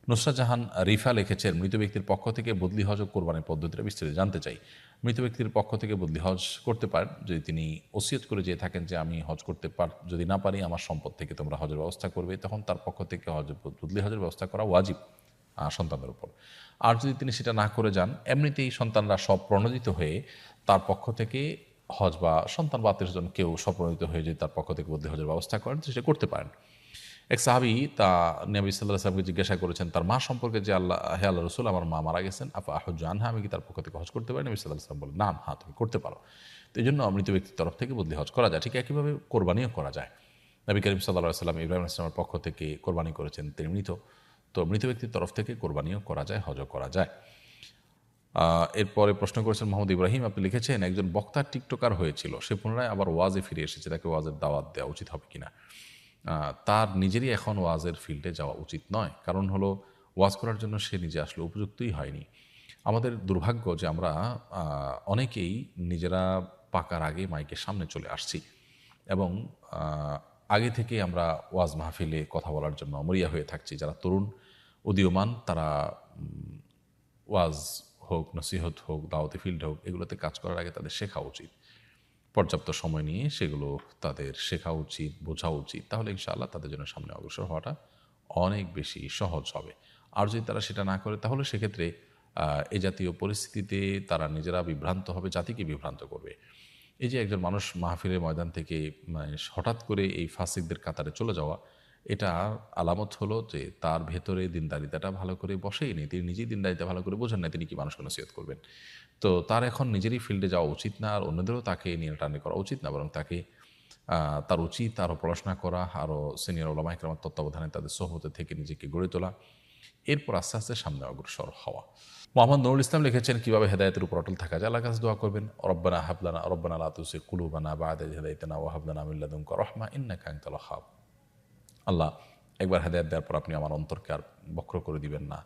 নুসরাত জাহান রিফা লিখেছেন, মৃত ব্যক্তির পক্ষ থেকে বদলি হজ ও কোরবানির পদ্ধতিটা বিস্তারিত জানতে চাই। মৃত ব্যক্তির পক্ষ থেকে বদলি হজ করতে পারেন যদি তিনি ওসিয়ত করে যেয়ে থাকেন যে আমি হজ করতে যদি না পারি আমার সম্পদ থেকে তোমরা হজের ব্যবস্থা করবে, তখন তার পক্ষ থেকে বদলি হজের ব্যবস্থা করা ওয়াজিব সন্তানদের উপর। আর যদি তিনি সেটা না করে যান, এমনিতেই সন্তানরা সব প্রণোদিত হয়ে তার পক্ষ থেকে হজ বা সন্তান বা আত্মীয়স্বজন কেউ স্বপ্রণোদিত হয়ে যদি তার পক্ষ থেকে বদলি হজের ব্যবস্থা করেন সেটা করতে পারেন। এক সাহাবী নবী সাল্লাল্লাহু আলাইহি ওয়াসাল্লামকে জিজ্ঞাসা করেছেন তার মা সম্পর্কে যে হে আল্লাহ রাসূল, আমার মা মারা গেছেন, আফা আহুজ্জু আনহা, আমি কি তার পক্ষ থেকে হজ করতে পারি? নবী সাল্লাল্লাহু আলাইহি ওয়াসাল্লাম বললেন, নাম, হ্যাঁ তুমি করতে পারো। তো এই জন্য মৃত ব্যক্তির তরফ থেকে বদলি হজ করা যায়। ঠিক একইভাবে কোরবানিও করা যায়। নবী করিম সাল্লাল্লাহু আলাইহি ওয়াসাল্লাম ইব্রাহিম আলাইহিস সালামের পক্ষ থেকে কোরবানি করেছেন, তিনি মৃত। তো মৃত ব্যক্তির তরফ থেকে কোরবানিও করা যায়, হজও করা যায়। এরপরে প্রশ্ন করেছেন মোহাম্মদ ইব্রাহিম, আপনি লিখেছেন একজন বক্তা টিকটকার হয়েছিল, সে পুনরায় আবার ওয়াজে ফিরে এসেছে, তাকে ওয়াজের দাওয়াত দেওয়া উচিত হবে কিনা? তার নিজেরই এখন ওয়াজের ফিল্ডে যাওয়া উচিত নয়। কারণ হলো ওয়াজ করার জন্য সে নিজে আসলে উপযুক্তই হয়নি। আমাদের দুর্ভাগ্য যে আমরা অনেকেই নিজেরা পাকার আগে মাইকের সামনে চলে আসছি এবং আগে থেকেই আমরা ওয়াজ মাহফিলে কথা বলার জন্য মরিয়া হয়ে থাকছি। যারা তরুণ উদীয়মান তারা ওয়াজ হোক, নসিহত হোক, দাওয়াতি ফিল্ড হোক, এগুলোতে কাজ করার আগে তাদের শেখা উচিত। পর্যাপ্ত সময় নিয়ে সেগুলো তাদের শেখা উচিত, বোঝা উচিত। তাহলে ইনশাআল্লাহ তাদের জন্য সামনে অগ্রসর হওয়াটা অনেক বেশি সহজ হবে। আর যদি তারা সেটা না করে তাহলে সেক্ষেত্রে এ জাতীয় পরিস্থিতিতে তারা নিজেরা বিভ্রান্ত হবে, জাতিকে বিভ্রান্ত করবে। এই যে একজন মানুষ মাহফিলের ময়দান থেকে হঠাৎ করে এই ফাসিকদের কাতারে চলে যাওয়া, এটা আলামত হলো যে তার ভেতরে দিনদারিতাটা ভালো করে বসেই নেই। তিনি নিজেই দিনদারিতা ভালো করে বোঝেন না, তিনি কি মানুষকে নসিহত করবেন? তো তার এখন নিজেরই ফিল্ডে যাওয়া উচিত না, আর অন্যদেরও তাকে নিয়ে টানি করা উচিত না, বরং তাকে তার উচিত আরও পড়াশোনা করা, আরও সিনিয়র ওলামা ইকরামের তত্ত্বাবধানে তাদের সোহবতে থেকে নিজেকে গড়ে তোলা, এরপর আস্তে আস্তে সামনে অগ্রসর হওয়া। মোহাম্মদ নুরুল ইসলাম লিখেছেন, কীভাবে হেদায়েতের উপর অটল থাকা যায়? আল্লাহর কাছে দোয়া করবেন, রব্বানা লা তুযিগ কুলুবানা বা'দা ইয হাদাইতানা ওয়া হাব লানা মিন লাদুনকা রাহমা ইন্নাকা আনতাল ওয়াহ্হাব। আল্লাহ, একবার হেদায়েত দেওয়ার পর আপনি আমার অন্তরকে আর বক্র করে দিবেন না,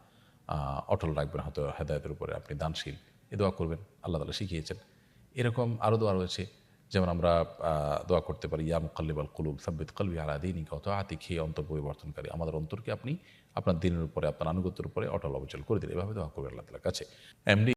অটল রাখবেন হয়তো হেদায়েতের উপরে, আপনি দানশীল। এ দোয়া করবেন, আল্লাহ তাআলা শিখিয়েছেন। এরকম আরও দোয়া রয়েছে, যেমন আমরা দোয়া করতে পারি, ইয়া মুকাল্লিবাল কুলুব সাব্বিত কলবি আলা দীনিকা ওয়া তাআতিক, হে অন্তর পরিবর্তনকারী, আমাদের অন্তরকে আপনি আপনার দ্বীনের উপরে, আপনার আনুগত্যের উপরে অটল অবিচল করে দিন। এভাবে দোয়া করবেন আল্লাহ তাআলার কাছে। এমনি